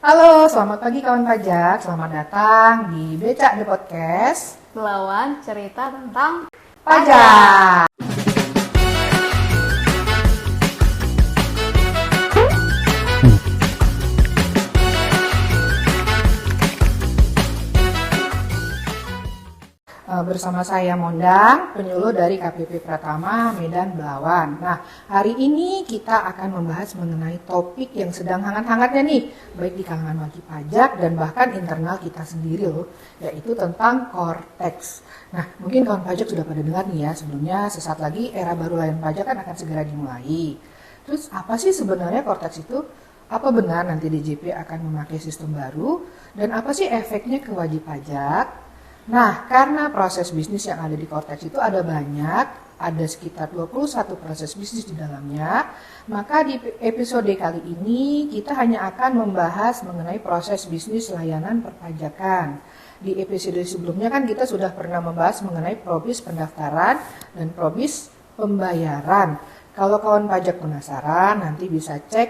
Halo, selamat pagi kawan pajak. Selamat datang di Becak The Podcast Belawan cerita tentang Pajak. Bersama saya Mondang, penyuluh dari KPP Pratama Medan Belawan. Nah, hari ini kita akan membahas mengenai topik yang sedang hangat-hangatnya nih, baik di kalangan wajib pajak dan bahkan internal kita sendiri loh, yaitu tentang Cortex. Nah, mungkin kawan pajak sudah pada dengar nih ya, sebelumnya sesaat lagi era baru layanan pajak kan akan segera dimulai. Terus apa sih sebenarnya Cortex itu? Apa benar nanti DJP akan memakai sistem baru? Dan apa sih efeknya ke wajib pajak? Nah, karena proses bisnis yang ada di Cortex itu ada banyak, ada sekitar 21 proses bisnis di dalamnya, maka di episode kali ini kita hanya akan membahas mengenai proses bisnis layanan perpajakan. Di episode sebelumnya kan kita sudah pernah membahas mengenai probis pendaftaran dan probis pembayaran. Kalau kawan pajak penasaran, nanti bisa cek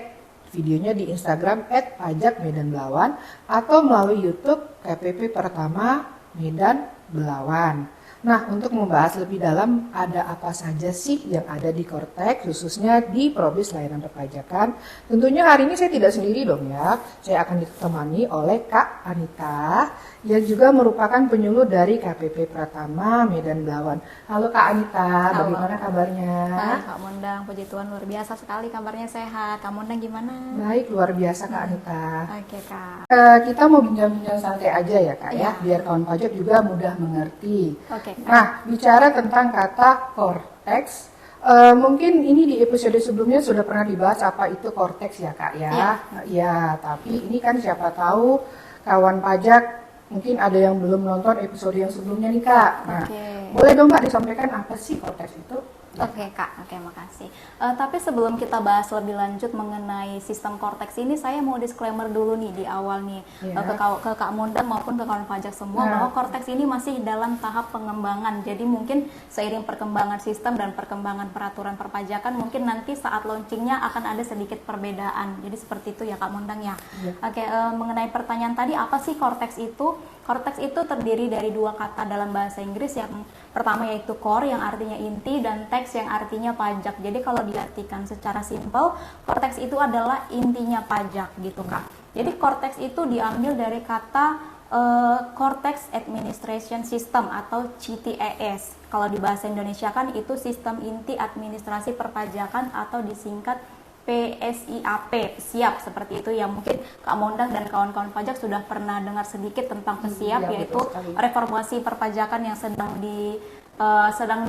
videonya di Instagram @pajakmedanbelawan atau melalui YouTube KPP Pertama Medan Belawan. Nah, untuk membahas lebih dalam ada apa saja sih yang ada di Cortex, khususnya di probis layanan perpajakan. Tentunya hari ini saya tidak sendiri dong ya. Saya akan ditemani oleh Kak Anita, yang juga merupakan penyuluh dari KPP Pratama Medan Belawan. Halo Kak Anita, Halo. bagaimana kabarnya? Baik, Kak Mondang. Puji Tuhan luar biasa sekali kabarnya sehat. Kak Mondang gimana? Baik, luar biasa Kak Anita. Oke, Kak. Kita mau bincang-bincang santai aja ya Kak ya, Iya. biar kawan pajak juga mudah mengerti. Oke, Kak. Nah, bicara tentang kata Cortex, mungkin ini di episode sebelumnya sudah pernah dibahas apa itu Cortex ya Kak ya. Iya. Ya, tapi ini kan siapa tahu kawan pajak mungkin ada yang belum nonton episode yang sebelumnya nih Kak. Nah, Oke. boleh dong Kak disampaikan apa sih Cortex itu? Oke, Kak. Oke, makasih. Tapi sebelum kita bahas lebih lanjut mengenai sistem Cortex ini, saya mau disclaimer dulu nih di awal nih, Iya. ke Kak Mondang maupun ke kawan pajak semua, Nah. bahwa Cortex ini masih dalam tahap pengembangan. Jadi mungkin seiring perkembangan sistem dan perkembangan peraturan perpajakan, mungkin nanti saat launchingnya akan ada sedikit perbedaan. Jadi seperti itu ya Kak Mondang ya. Iya. Oke, mengenai pertanyaan tadi, apa sih Cortex itu? Cortex itu terdiri dari dua kata dalam bahasa Inggris, yang pertama yaitu core yang artinya inti dan tax yang artinya pajak. Jadi kalau diartikan secara simpel, Cortex itu adalah intinya pajak gitu Kak. Jadi Cortex itu diambil dari kata Cortex Administration System atau CTAS. Kalau di bahasa Indonesia kan itu sistem inti administrasi perpajakan atau disingkat PSIAP, siap seperti itu ya. Mungkin Kak Mondang dan kawan-kawan pajak sudah pernah dengar sedikit tentang PSIAP, Iya, yaitu betul sekali. reformasi perpajakan yang sedang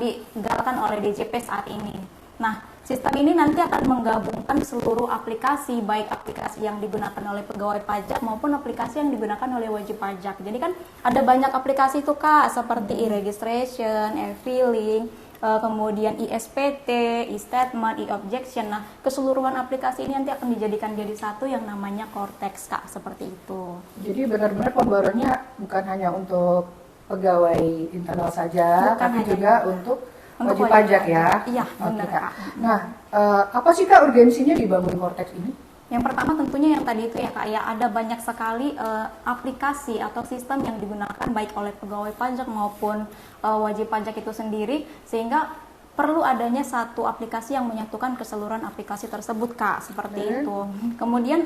digalakkan oleh DJP saat ini. Nah, sistem ini nanti akan menggabungkan seluruh aplikasi, baik aplikasi yang digunakan oleh pegawai pajak maupun aplikasi yang digunakan oleh wajib pajak. Jadi kan ada banyak aplikasi tuh Kak, seperti e-registration, e-filing, kemudian ISPT, e-statement, e-objection. Nah, keseluruhan aplikasi ini nanti akan dijadikan jadi satu yang namanya Cortex Kak, seperti itu. Jadi benar-benar pembaruannya bukan hanya untuk pegawai internal saja, Bukan tapi hanya juga itu. untuk Untuk wajib pajak ya. Iya, Oke, benar Kak. Kak. Nah, apa sih Kak urgensinya dibangun Cortex ini? Yang pertama tentunya yang tadi itu ya Kak, ya ada banyak sekali aplikasi atau sistem yang digunakan baik oleh pegawai pajak maupun wajib pajak itu sendiri, sehingga perlu adanya satu aplikasi yang menyatukan keseluruhan aplikasi tersebut Kak, seperti itu. Kemudian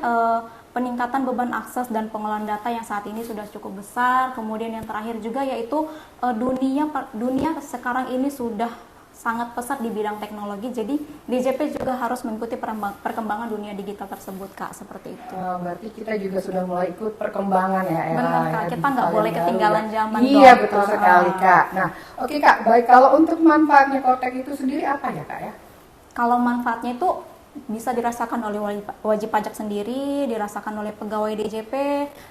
peningkatan beban akses dan pengolahan data yang saat ini sudah cukup besar. Kemudian yang terakhir juga yaitu dunia sekarang ini sudah sangat pesat di bidang teknologi, jadi DJP juga harus mengikuti perkembangan dunia digital tersebut Kak, seperti itu. Berarti kita juga sudah mulai ikut perkembangan ya. Benar Kak, kita nggak boleh ketinggalan zaman Iya dong. betul sekali Kak. Nah, oke Kak, baik, kalau untuk manfaatnya Cortex itu sendiri apa ya Kak ya? Kalau manfaatnya itu bisa dirasakan oleh wajib pajak sendiri, dirasakan oleh pegawai DJP,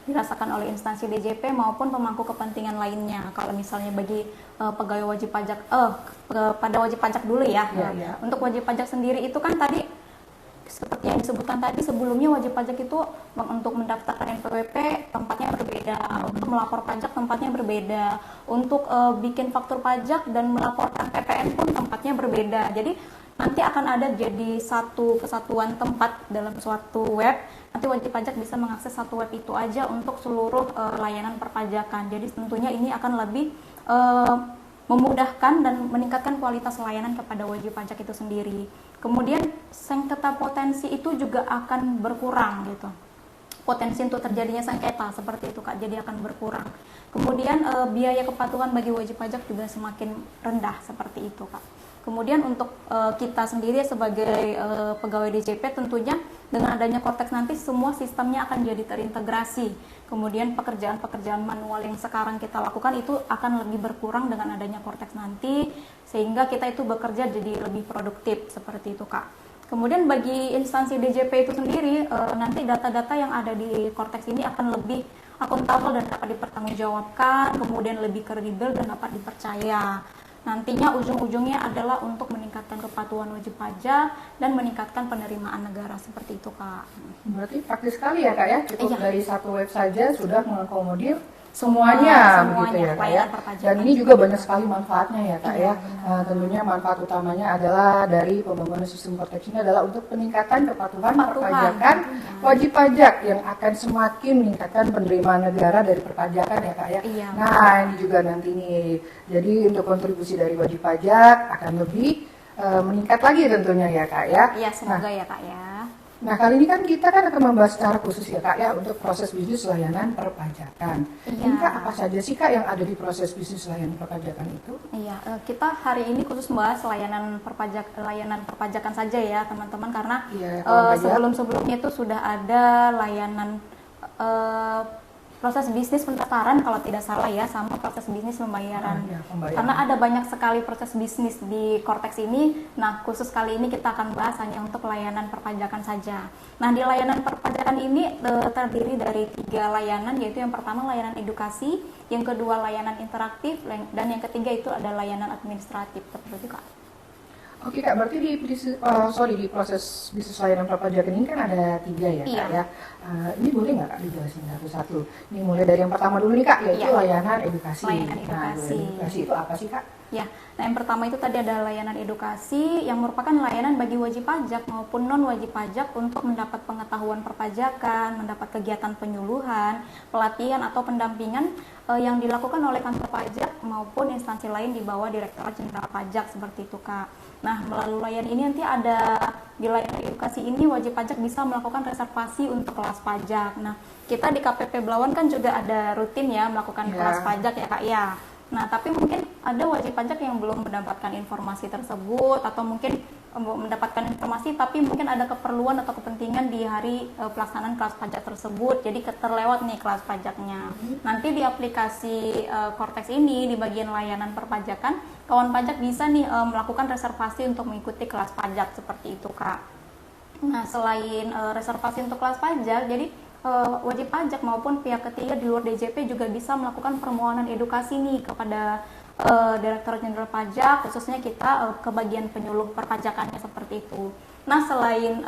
dirasakan oleh instansi DJP maupun pemangku kepentingan lainnya. Kalau misalnya bagi pegawai wajib pajak, pada wajib pajak dulu ya. Iya. Untuk wajib pajak sendiri itu kan tadi seperti yang disebutkan tadi, sebelumnya wajib pajak itu untuk mendaftarkan NPWP tempatnya berbeda, untuk melapor pajak tempatnya berbeda, untuk bikin faktur pajak dan melaporkan PPN pun tempatnya berbeda. Jadi nanti akan ada jadi satu kesatuan tempat dalam suatu web. Nanti wajib pajak bisa mengakses satu web itu aja untuk seluruh layanan perpajakan. Jadi tentunya ini akan lebih memudahkan dan meningkatkan kualitas layanan kepada wajib pajak itu sendiri. Kemudian sengketa potensi itu juga akan berkurang gitu. Potensi untuk terjadinya sengketa seperti itu Kak, jadi akan berkurang. Kemudian biaya kepatuhan bagi wajib pajak juga semakin rendah seperti itu Kak. Kemudian untuk kita sendiri sebagai pegawai DJP tentunya dengan adanya Kortex nanti semua sistemnya akan jadi terintegrasi. Kemudian pekerjaan-pekerjaan manual yang sekarang kita lakukan itu akan lebih berkurang dengan adanya Kortex nanti, sehingga kita itu bekerja jadi lebih produktif seperti itu Kak. Kemudian bagi instansi DJP itu sendiri, nanti data-data yang ada di Kortex ini akan lebih akuntabel dan dapat dipertanggungjawabkan, kemudian lebih kredibel dan dapat dipercaya. Nantinya ujung-ujungnya adalah untuk meningkatkan kepatuhan wajib pajak dan meningkatkan penerimaan negara seperti itu Kak. Berarti praktis sekali ya Kak ya, cukup Iya. dari satu web saja sudah mengakomodir semuanya begitu ya Kak ya. Dan ini juga banyak sekali manfaatnya ya Kak Iya, ya. Tentunya manfaat utamanya adalah dari pembangunan sistem Kortex ini adalah untuk peningkatan kepatuhan perpajakan wajib pajak yang akan semakin meningkatkan penerimaan negara dari perpajakan ya Kak ya. Iya. Nah ini juga nanti nih, jadi untuk kontribusi dari wajib pajak akan lebih meningkat lagi tentunya ya Kak ya. Iya, semoga ya Kak ya. Nah kali ini kan kita akan membahas secara khusus ya Kak ya untuk proses bisnis layanan perpajakan. Iya. Ini Kak apa saja sih Kak yang ada di proses bisnis layanan perpajakan itu? Iya, kita hari ini khusus membahas layanan perpajakan saja ya teman-teman, karena Iya, kalau pajak. sebelum-sebelumnya itu sudah ada layanan proses bisnis pendaftaran kalau tidak salah ya, sama proses bisnis pembayaran. Iya, pembayaran. Karena ada banyak sekali proses bisnis di Kortex ini. Nah, khusus kali ini kita akan bahas hanya untuk layanan perpajakan saja. Nah, di layanan perpajakan ini terdiri dari 3 layanan, yaitu yang pertama layanan edukasi, yang kedua layanan interaktif, dan yang ketiga itu ada layanan administratif seperti itu Kak. Oke Kak, berarti di proses bisnis layanan perpajakan ini kan ada 3 ya Kak Iya. ya. Ini boleh nggak Kak dijelasin satu-satu? Ini mulai dari yang pertama dulu nih Kak, yaitu Iya. layanan edukasi. Layanan Nah, edukasi. layanan edukasi itu apa sih Kak? Ya, nah yang pertama itu tadi ada layanan edukasi yang merupakan layanan bagi wajib pajak maupun non wajib pajak untuk mendapat pengetahuan perpajakan, mendapat kegiatan penyuluhan, pelatihan atau pendampingan yang dilakukan oleh kantor pajak maupun instansi lain di bawah Direktorat Jenderal Pajak seperti itu Kak. Nah, melalui layanan ini nanti ada di layanan edukasi ini wajib pajak bisa melakukan reservasi untuk kelas pajak. Nah, kita di KPP Belawan kan juga ada rutin ya melakukan Ya. kelas pajak ya Kak ya. Nah, tapi mungkin ada wajib pajak yang belum mendapatkan informasi tersebut, atau mungkin mendapatkan informasi tapi mungkin ada keperluan atau kepentingan di hari pelaksanaan kelas pajak tersebut, jadi terlewat nih kelas pajaknya. Nanti di aplikasi Kortex ini di bagian layanan perpajakan, kawan pajak bisa nih melakukan reservasi untuk mengikuti kelas pajak seperti itu Kak. Nah, selain reservasi untuk kelas pajak, jadi wajib pajak maupun pihak ketiga di luar DJP juga bisa melakukan permohonan edukasi nih kepada Direktorat Jenderal Pajak, khususnya kita ke bagian penyuluh perpajakannya seperti itu. Nah, selain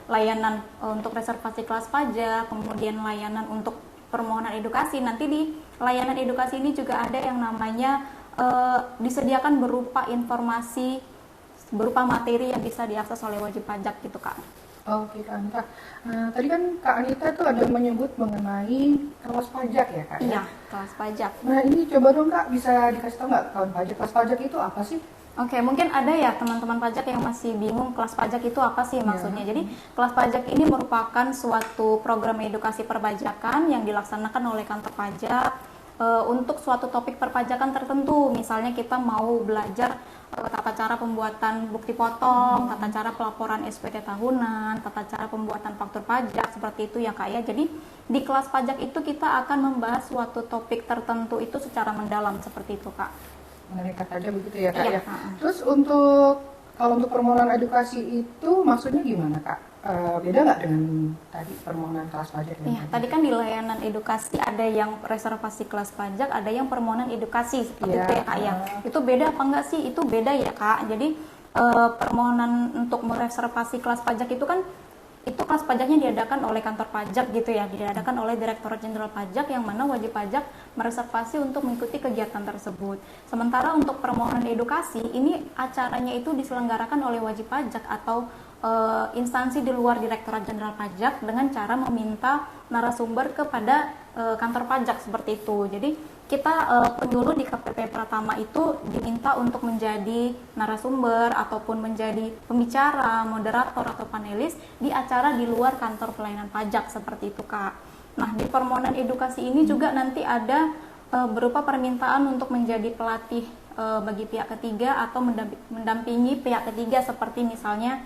layanan untuk reservasi kelas pajak, kemudian layanan untuk permohonan edukasi, nanti di layanan edukasi ini juga ada yang namanya disediakan berupa informasi, berupa materi yang bisa diakses oleh wajib pajak gitu Kak. Oke Kak Anita. Tadi kan Kak Anita tuh ada menyebut mengenai kelas pajak ya Kak? Iya, kelas pajak. Nah ini coba dong Kak, bisa dikasih tahu nggak kawan pajak, kelas pajak itu apa sih? Oke, mungkin ada ya teman-teman pajak yang masih bingung kelas pajak itu apa sih maksudnya. Jadi, kelas pajak ini merupakan suatu program edukasi perpajakan yang dilaksanakan oleh kantor pajak untuk suatu topik perpajakan tertentu. Misalnya kita mau belajar tata cara pembuatan bukti potong, tata cara pelaporan SPT tahunan, tata cara pembuatan faktur pajak, seperti itu ya Kak ya. Jadi di kelas pajak itu kita akan membahas suatu topik tertentu itu secara mendalam seperti itu Kak. Mengenai kata aja begitu ya Kak Iya. ya. Terus kalau untuk permohonan edukasi itu maksudnya gimana Kak? Beda nggak dengan tadi permohonan kelas pajak? Iya, tadi kan di layanan edukasi ada yang reservasi kelas pajak, ada yang permohonan edukasi seperti itu ya Kak ya. Itu beda apa enggak sih? Itu beda ya Kak. Jadi permohonan untuk mereservasi kelas pajak itu kan itu kelas pajaknya diadakan oleh kantor pajak gitu ya, diadakan oleh Direktorat Jenderal Pajak, yang mana wajib pajak mereservasi untuk mengikuti kegiatan tersebut. Sementara untuk permohonan edukasi, ini acaranya itu diselenggarakan oleh wajib pajak atau instansi di luar Direktorat Jenderal Pajak dengan cara meminta narasumber kepada kantor pajak seperti itu. Jadi kita penyuluh di KPP Pratama itu diminta untuk menjadi narasumber ataupun menjadi pembicara, moderator atau panelis di acara di luar kantor pelayanan pajak seperti itu, Kak. Nah, di permohonan edukasi ini juga nanti ada berupa permintaan untuk menjadi pelatih bagi pihak ketiga atau mendampingi pihak ketiga seperti misalnya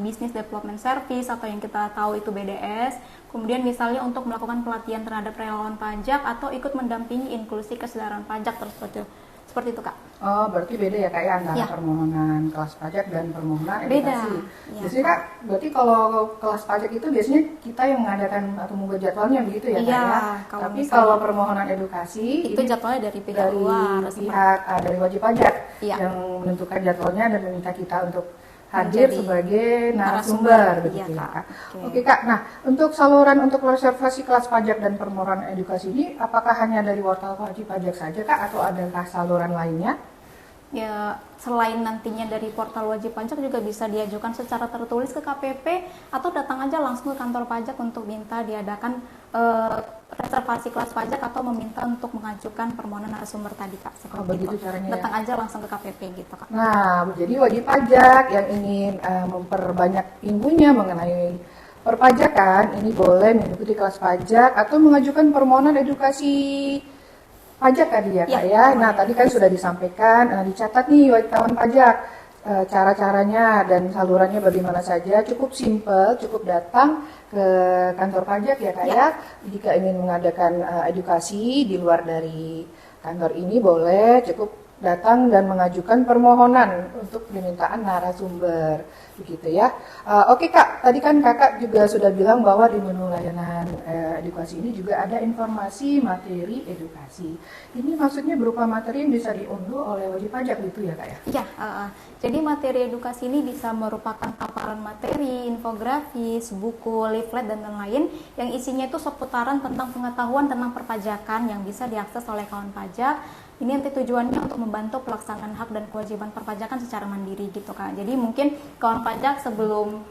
Business Development Service atau yang kita tahu itu BDS, kemudian misalnya untuk melakukan pelatihan terhadap relawan pajak atau ikut mendampingi inklusi kesadaran pajak seperti itu, Kak. Oh, berarti beda ya Kak ya antara permohonan kelas pajak dan permohonan edukasi. Beda. Biasanya Kak, berarti kalau kelas pajak itu biasanya kita yang mengadakan atau membuat jadwalnya begitu ya Kak ya. Tapi kalau permohonan edukasi itu jadwalnya dari pihak luar, dari wajib pajak yang menentukan jadwalnya dan meminta kita untuk hadir sebagai narasumber begitu ya Kak. Oke Kak, nah untuk saluran untuk reservasi kelas pajak dan permohonan edukasi ini apakah hanya dari portal wajib pajak saja Kak atau adakah saluran lainnya? Ya, selain nantinya dari portal wajib pajak juga bisa diajukan secara tertulis ke KPP atau datang aja langsung ke kantor pajak untuk minta diadakan reservasi kelas pajak atau meminta untuk mengajukan permohonan narasumber tadi Kak. Begitu caranya. Datang aja langsung ke KPP gitu Kak. Nah, jadi wajib pajak yang ingin memperbanyak ilmunya mengenai perpajakan ini boleh mengikuti kelas pajak atau mengajukan permohonan edukasi pajak tadi ya Kak ya. Nah tadi kan sudah disampaikan, dicatat nih kawan pajak cara-caranya dan salurannya bagaimana saja, cukup simple, cukup datang ke kantor pajak ya Kak ya. Jika ingin mengadakan edukasi di luar dari kantor ini boleh cukup datang dan mengajukan permohonan untuk permintaan narasumber begitu ya. Oke Kak, tadi kan Kakak juga sudah bilang bahwa di menu layanan edukasi ini juga ada informasi materi edukasi. Ini maksudnya berupa materi yang bisa diunduh oleh wajib pajak gitu ya Kak ya? Iya, jadi materi edukasi ini bisa merupakan paparan materi, infografis, buku, leaflet dan lain-lain yang isinya itu seputaran tentang pengetahuan tentang perpajakan yang bisa diakses oleh kawan pajak. Ini nanti tujuannya untuk membantu pelaksanaan hak dan kewajiban perpajakan secara mandiri gitu Kak. Jadi mungkin kawan pajak sebelum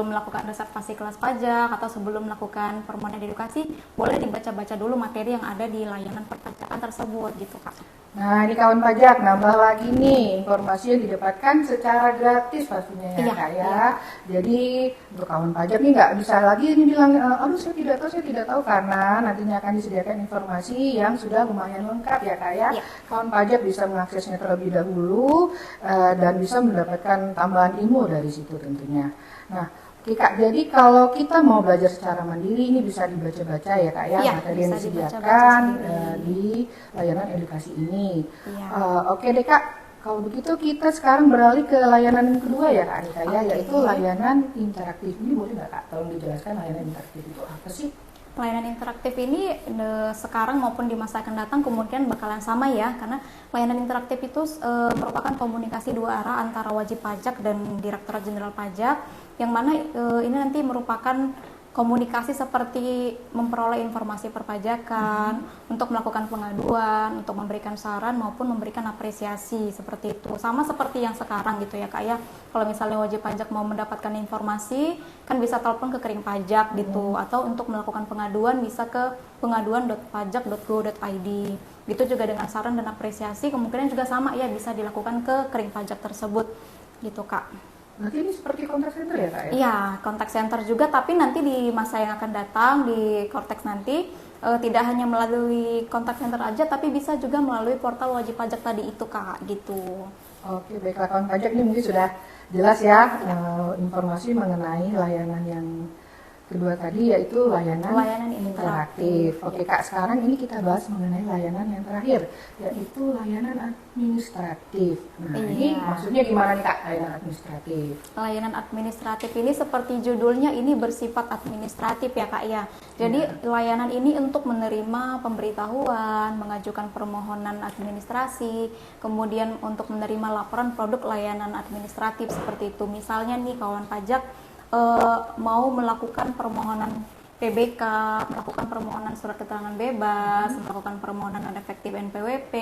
melakukan reservasi kelas pajak atau sebelum melakukan permohonan edukasi boleh dibaca-baca dulu materi yang ada di layanan perpajakan tersebut gitu Kak. Nah ini kawan pajak nambah lagi nih informasi yang didapatkan secara gratis pastinya ya Kak ya. Jadi untuk kawan pajak nih nggak bisa lagi ini bilang aduh saya tidak tahu karena nantinya akan disediakan informasi yang sudah lumayan lengkap ya Kak ya. Kawan pajak bisa mengaksesnya terlebih dahulu dan bisa mendapatkan tambahan ilmu dari situ tentunya. Nah, Kak, jadi kalau kita mau belajar secara mandiri ini bisa dibaca-baca ya Kak ya, materi yang disediakan di layanan edukasi ini. Oke deh Kak, kalau begitu kita sekarang beralih ke layanan yang kedua ya Kak Anita ya, yaitu layanan interaktif. Ini boleh nggak Kak, tolong dijelaskan layanan interaktif itu apa sih? Layanan interaktif ini sekarang maupun di masa akan datang kemungkinan bakalan sama ya, karena layanan interaktif itu merupakan komunikasi dua arah antara wajib pajak dan Direktorat Jenderal Pajak, yang mana ini nanti merupakan komunikasi seperti memperoleh informasi perpajakan, untuk melakukan pengaduan, untuk memberikan saran maupun memberikan apresiasi seperti itu. Sama seperti yang sekarang gitu ya Kak ya. Kalau misalnya wajib pajak mau mendapatkan informasi kan bisa telepon ke Kering Pajak gitu, atau untuk melakukan pengaduan bisa ke pengaduan.pajak.go.id. Gitu juga dengan saran dan apresiasi kemungkinan juga sama ya, bisa dilakukan ke Kering Pajak tersebut gitu Kak. Berarti ini seperti contact center ya Kak ya? Iya, contact center juga, tapi nanti di masa yang akan datang di Cortex nanti tidak hanya melalui contact center aja, tapi bisa juga melalui portal wajib pajak tadi itu Kak, gitu. Oke, baiklah kawan pajak, ini mungkin sudah jelas ya informasi mengenai layanan yang kedua tadi, yaitu layanan interaktif. Oke Kak, sekarang ini kita bahas mengenai layanan yang terakhir, yaitu layanan administratif. Nah ini maksudnya gimana nih Kak, layanan administratif? Layanan administratif ini seperti judulnya ini bersifat administratif ya Kak ya. Jadi layanan ini untuk menerima pemberitahuan, mengajukan permohonan administrasi, kemudian untuk menerima laporan produk layanan administratif seperti itu. Misalnya nih kawan pajak mau melakukan permohonan PBK, melakukan permohonan surat keterangan bebas, melakukan permohonan non efektif NPWP,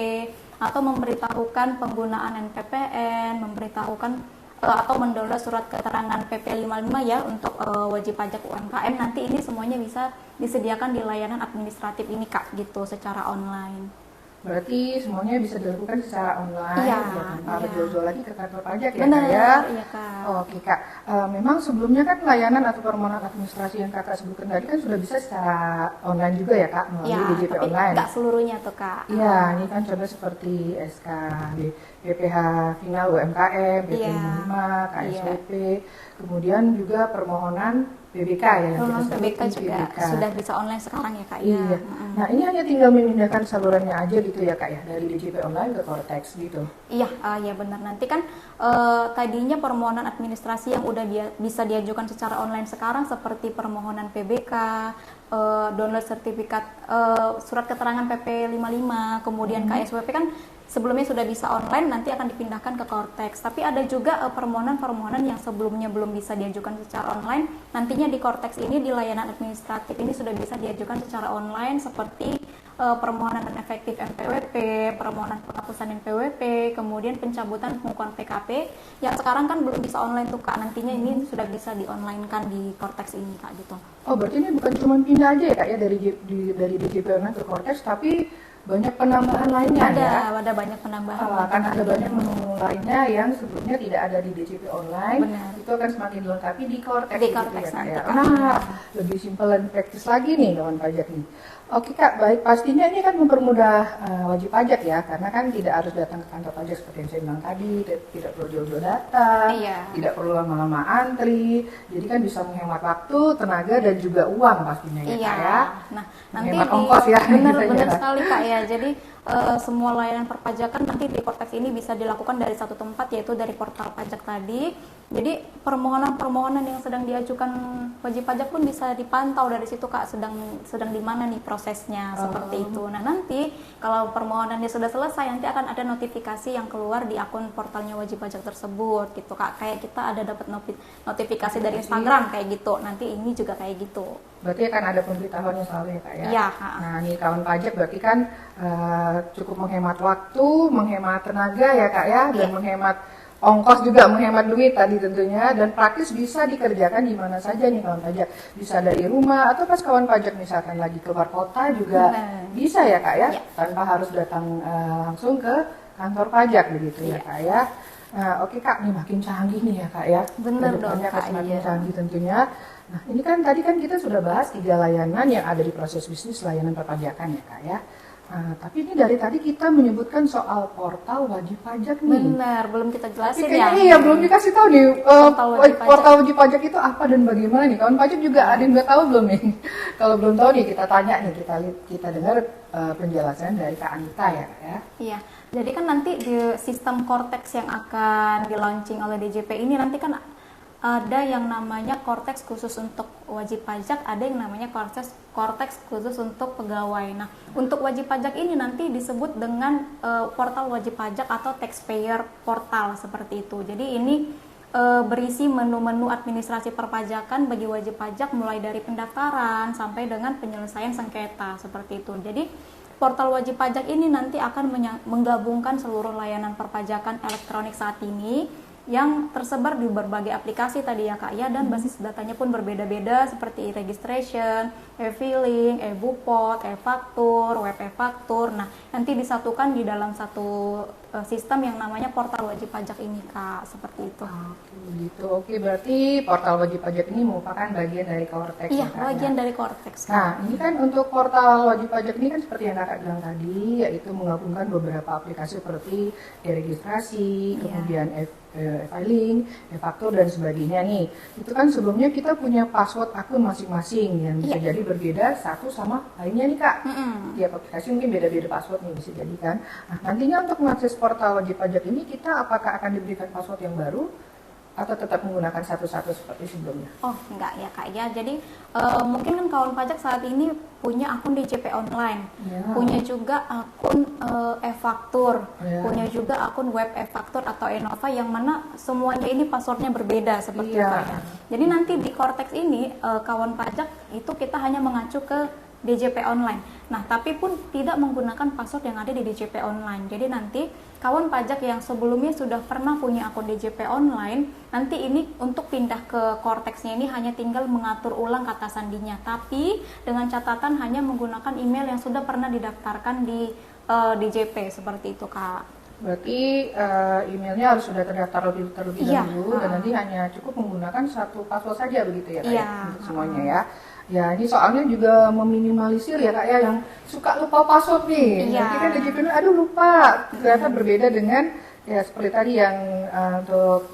atau memberitahukan penggunaan NPPN, memberitahukan atau mendownload surat keterangan PP 55 ya untuk wajib pajak UMKM. Nanti ini semuanya bisa disediakan di layanan administratif ini Kak, gitu secara online. Berarti semuanya bisa dilakukan secara online, Iya, ya, tanpa iya. berjauh-jauh lagi ke kantor pajak ya Benar, Kak ya? iya Kak. Oke Kak, memang sebelumnya kan layanan atau permohonan administrasi yang Kakak sebutkan tadi kan sudah bisa secara online juga ya Kak, melalui Ya, DJP tapi online. nggak seluruhnya tuh Kak. Iya, ini kan contoh seperti SK BPH Final UMKM, BP Iya. 55, KSWP, kemudian juga permohonan PBK ya. yang kita Permohonan sebut PBK juga PBK. sudah bisa online sekarang ya Kak. Iya. Ya. Nah ini hanya tinggal memindahkan salurannya aja gitu ya Kak ya, dari DJP online ke Cortex gitu. Iya, ya benar. Nanti kan tadinya permohonan administrasi yang udah bisa diajukan secara online sekarang seperti permohonan PBK, download sertifikat surat keterangan PP 55, kemudian KSWP kan sebelumnya sudah bisa online, nanti akan dipindahkan ke Cortex. Tapi ada juga permohonan-permohonan yang sebelumnya belum bisa diajukan secara online, nantinya di Cortex ini, di layanan administratif ini sudah bisa diajukan secara online seperti permohonan non efektif NPWP, permohonan penghapusan NPWP, kemudian pencabutan pengukuhan PKP yang sekarang kan belum bisa online tuh Kak, nantinya ini sudah bisa di-online-kan di Cortex ini Kak gitu. Oh berarti ini bukan cuma pindah aja ya Kak ya dari DJP online ke Cortex, tapi banyak penambahan lainnya ya? Ada banyak penambahan. Akan ada banyak menu lainnya yang sebelumnya tidak ada di DJP online. Benar. Itu akan semakin dilengkapi di Cortex. Di gitu Cortex ya, Kak, nanti, ya. Kak. Nah, lebih simpel dan praktis lagi nih kawan pajak nih. Oke Kak, baik, pastinya ini kan mempermudah wajib pajak ya, karena kan tidak harus datang ke kantor pajak seperti yang saya bilang tadi, tidak perlu jauh-jauh datang, Iya. tidak perlu lama-lama antri, jadi kan bisa menghemat waktu, tenaga dan juga uang pastinya ya Iya. Kak ya. Nah, nanti Menghemat ongkos ya, benar gitu ya. sekali Kak ya. Jadi semua layanan perpajakan nanti di Cortex ini bisa dilakukan dari satu tempat, yaitu dari portal pajak tadi. Jadi permohonan-permohonan yang sedang diajukan wajib pajak pun bisa dipantau dari situ Kak, sedang di mana nih prosesnya seperti itu. Nah, nanti kalau permohonannya sudah selesai, nanti akan ada notifikasi yang keluar di akun portalnya wajib pajak tersebut gitu Kak. Kayak kita ada dapat notifikasi dari Instagram kayak gitu. Nanti ini juga kayak gitu. Berarti akan ada pemberitahuannya selalu ya Kak ya? Iya. Nah nih kawan pajak berarti kan cukup menghemat waktu, menghemat tenaga ya Kak ya, dan menghemat ongkos juga, menghemat duit tadi tentunya, dan praktis bisa dikerjakan di mana saja nih kawan pajak. Bisa dari rumah atau pas kawan pajak misalkan lagi keluar kota juga bisa ya Kak ya, tanpa harus datang langsung ke kantor pajak begitu ya Kak ya. Nah, oke Kak, nih makin canggih nih ya Kak ya. Bener dong, Kedepannya akan Kak, semakin iya. canggih tentunya. Nah, ini kan tadi kan kita sudah bahas 3 layanan yang ada di proses bisnis layanan perpajakan ya Kak ya. Tapi ini dari tadi kita menyebutkan soal portal wajib pajak nih. Benar, belum kita Tapi jelasin ya. kayaknya iya belum dikasih tahu nih Portal wajib pajak. portal wajib pajak itu apa dan bagaimana nih. Kawan pajak juga ada yang nggak tahu belum nih? Kalau belum tahu nih kita tanya nih, kita dengar penjelasan dari Kak Anita ya Kak ya. Iya, jadi kan nanti di sistem Cortex yang akan di launching oleh DJP ini nanti kan ada yang namanya Cortex khusus untuk wajib pajak, ada yang namanya Cortex khusus untuk pegawai. Nah, untuk wajib pajak ini nanti disebut dengan portal wajib pajak atau taxpayer portal seperti itu. Jadi ini berisi menu-menu administrasi perpajakan bagi wajib pajak mulai dari pendaftaran sampai dengan penyelesaian sengketa seperti itu. Jadi portal wajib pajak ini nanti akan menggabungkan seluruh layanan perpajakan elektronik saat ini yang tersebar di berbagai aplikasi tadi ya Kak ya, dan basis datanya pun berbeda-beda seperti e-registration, e-filing, e-bupot, e-faktur, web e-faktur. Nah, nanti disatukan di dalam satu sistem yang namanya portal wajib pajak ini Kak, seperti itu. Oke, begitu. Oke, berarti portal wajib pajak ini merupakan bagian dari Cortex Iya, ya Kak, bagian ya? dari Cortex. Kak. Nah, ini kan untuk portal wajib pajak ini kan seperti yang Kakak bilang tadi, yaitu menggabungkan beberapa aplikasi seperti e-registrasi, kemudian e-filing, e-faktur dan sebagainya nih. Itu kan sebelumnya kita punya password akun masing-masing yang bisa jadi berbeda satu sama lainnya nih Kak. Tiap aplikasi mungkin beda-beda password nih bisa jadi kan. Nah, nantinya untuk mengakses portal wajib pajak ini kita apakah akan diberikan password yang baru atau tetap menggunakan satu-satu seperti sebelumnya? Oh, enggak ya Kak ya. Jadi mungkin kan kawan pajak saat ini punya akun DJP online, punya juga akun e-faktur, punya juga akun web e-faktur atau e-nova, yang mana semuanya ini passwordnya berbeda seperti itu ya. Jadi nanti di Cortex ini kawan pajak itu kita hanya mengacu ke DJP online. Nah, tapi pun tidak menggunakan password yang ada di DJP online. Jadi nanti kawan pajak yang sebelumnya sudah pernah punya akun DJP online, nanti ini untuk pindah ke Cortex-nya ini hanya tinggal mengatur ulang kata sandinya. Tapi dengan catatan hanya menggunakan email yang sudah pernah didaftarkan di DJP seperti itu, Kak. Berarti emailnya harus sudah terdaftar terlebih dahulu, dan nanti hanya cukup menggunakan satu password saja begitu ya Kak ya, untuk semuanya ya. Ya, ini soalnya juga meminimalisir ya Kak ya, yang suka lupa password nih. Nanti kan DJP aduh lupa. Ternyata berbeda dengan ya seperti tadi yang untuk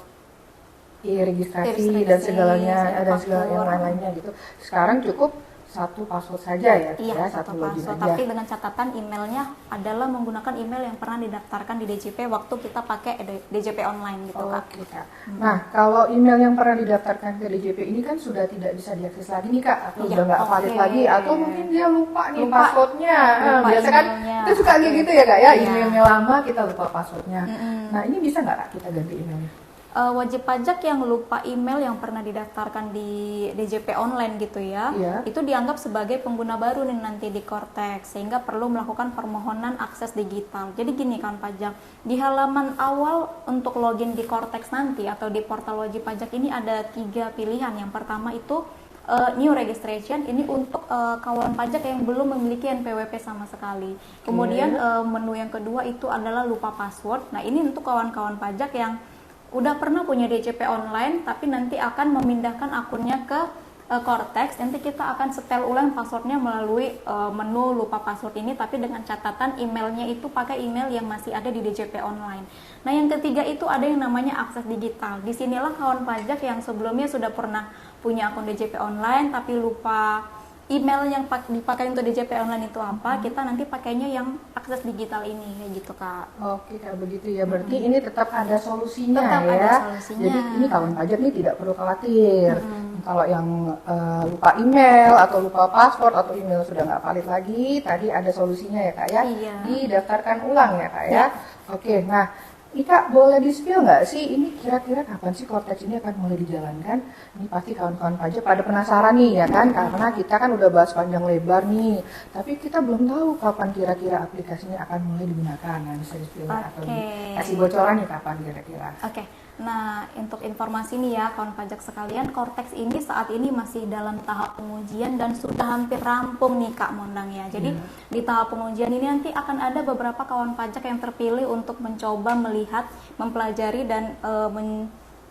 registrasi dan segalanya, dan segala yang lain-lainnya gitu. Sekarang cukup satu password saja ya, satu login password, aja. tapi dengan catatan emailnya adalah menggunakan email yang pernah didaftarkan di DJP waktu kita pakai DJP online gitu Kak. Oke, Kak. Nah, kalau email yang pernah didaftarkan ke DJP ini kan sudah tidak bisa diakses lagi nih Kak, atau udah nggak valid lagi, atau mungkin dia lupa nih passwordnya. Biasa kan kita suka gitu ya Kak ya, emailnya lama kita lupa passwordnya. Nah, ini bisa nggak Kak kita ganti emailnya? Wajib pajak yang lupa email yang pernah didaftarkan di DJP online gitu ya, itu dianggap sebagai pengguna baru nih nanti di Cortex, sehingga perlu melakukan permohonan akses digital. Jadi gini kan pajak, di halaman awal untuk login di Cortex nanti atau di portal wajib pajak ini ada 3 pilihan. Yang pertama itu new registration, ini untuk kawan pajak yang belum memiliki NPWP sama sekali. Kemudian menu yang kedua itu adalah lupa password. Nah, ini untuk kawan-kawan pajak yang udah pernah punya DJP online tapi nanti akan memindahkan akunnya ke Cortex. Nanti kita akan setel ulang passwordnya melalui menu lupa password ini, tapi dengan catatan emailnya itu pakai email yang masih ada di DJP online. Nah, yang ketiga itu ada yang namanya akses digital. Disinilah kawan pajak yang sebelumnya sudah pernah punya akun DJP online tapi lupa email yang dipakai untuk DJP online itu apa, kita nanti pakainya yang akses digital ini, kayak gitu Kak. Oke Kak, begitu ya. Berarti ini tetap ada solusinya tetap ya. Ada solusinya. Jadi ini kawan pajak nih tidak perlu khawatir. Kalau yang lupa email atau lupa password atau email sudah nggak valid lagi, tadi ada solusinya ya Kak ya. Didaftarkan ulang ya Kak ya. Oke, nah ini Kak, boleh di-spill nggak sih ini kira-kira kapan sih Cortex ini akan mulai dijalankan? Ini pasti kawan-kawan pajak pada penasaran nih ya kan, karena kita kan udah bahas panjang lebar nih, tapi kita belum tahu kapan kira-kira aplikasinya akan mulai digunakan. Nah, bisa di-spill atau dikasih bocoran nih kapan kira-kira? Oke. Nah, untuk informasi nih ya kawan pajak sekalian, Cortex ini saat ini masih dalam tahap pengujian dan sudah hampir rampung nih Kak Mondang ya. Jadi di tahap pengujian ini nanti akan ada beberapa kawan pajak yang terpilih untuk mencoba melihat, mempelajari dan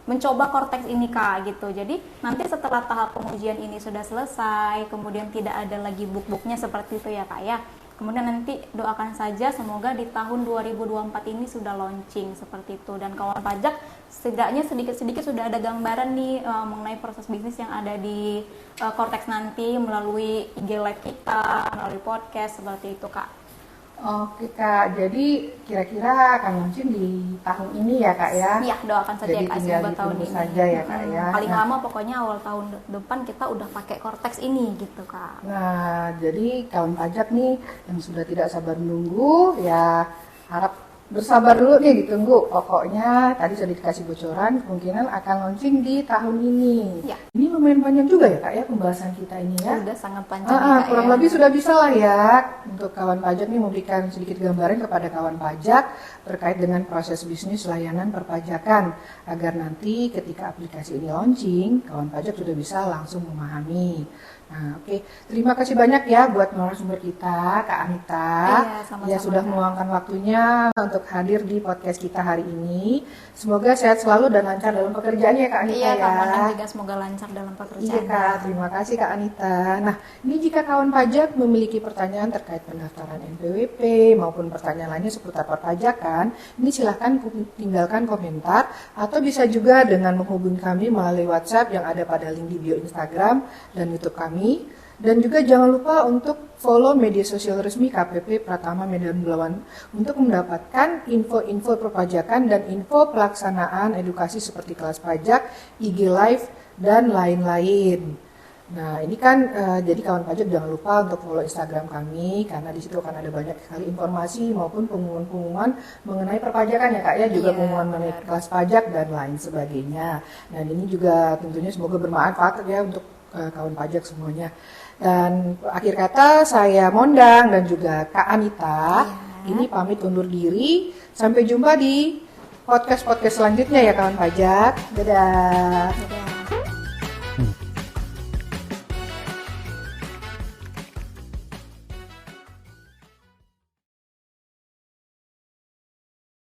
mencoba Cortex ini Kak gitu. Jadi nanti setelah tahap pengujian ini sudah selesai, kemudian tidak ada lagi book-booknya seperti itu ya Kak ya. Kemudian nanti doakan saja semoga di tahun 2024 ini sudah launching seperti itu. Dan kawan pajak setidaknya sedikit-sedikit sudah ada gambaran nih mengenai proses bisnis yang ada di Cortex nanti melalui IG Live kita, melalui podcast seperti itu Kak. Oke Kak, jadi kira-kira akan launching di tahun ini ya Kak ya? Iya, doakan saja jadi Kak, semoga tahun ini saja ya Kak ya. Paling lama pokoknya awal tahun depan kita udah pakai Cortex ini gitu Kak. Nah, jadi kawan pajak nih yang sudah tidak sabar menunggu ya harap bersabar dulu nih, ditunggu. Pokoknya tadi sudah dikasih bocoran, kemungkinan akan launching di tahun ini. Ya. Ini lumayan panjang juga ya Kak ya pembahasan kita ini ya. Sudah sangat panjang Kak, kurang ya. lebih sudah bisa lah ya untuk kawan pajak nih memberikan sedikit gambaran kepada kawan pajak terkait dengan proses bisnis layanan perpajakan, agar nanti ketika aplikasi ini launching, kawan pajak sudah bisa langsung memahami. Nah, oke. Terima kasih banyak ya buat narasumber kita, Kak Anita. Sama-sama, sudah meluangkan waktunya untuk hadir di podcast kita hari ini. Semoga sehat selalu dan lancar dalam pekerjaannya Kak Anita ya. Kak Mondang juga semoga lancar dalam pekerjaan. Iya Kak, terima kasih Kak Anita. Nah, ini jika kawan pajak memiliki pertanyaan terkait pendaftaran NPWP maupun pertanyaan lainnya seputar perpajakan, ini silahkan tinggalkan komentar atau bisa juga dengan menghubungi kami melalui WhatsApp yang ada pada link di bio Instagram dan YouTube kami. Dan juga jangan lupa untuk follow media sosial resmi KPP Pratama Medan Belawan untuk mendapatkan info-info perpajakan dan info pelaksanaan edukasi seperti kelas pajak, IG Live, dan lain-lain. Nah, ini kan jadi kawan pajak jangan lupa untuk follow Instagram kami karena di situ akan ada banyak sekali informasi maupun pengumuman-pengumuman mengenai perpajakan ya Kak ya, juga pengumuman mengenai kelas pajak dan lain sebagainya. Dan ini juga tentunya semoga bermanfaat ya untuk kawan pajak semuanya. Dan akhir kata saya Mondang dan juga Kak Anita ini pamit undur diri. Sampai jumpa di podcast-podcast selanjutnya ya kawan pajak. Dadah.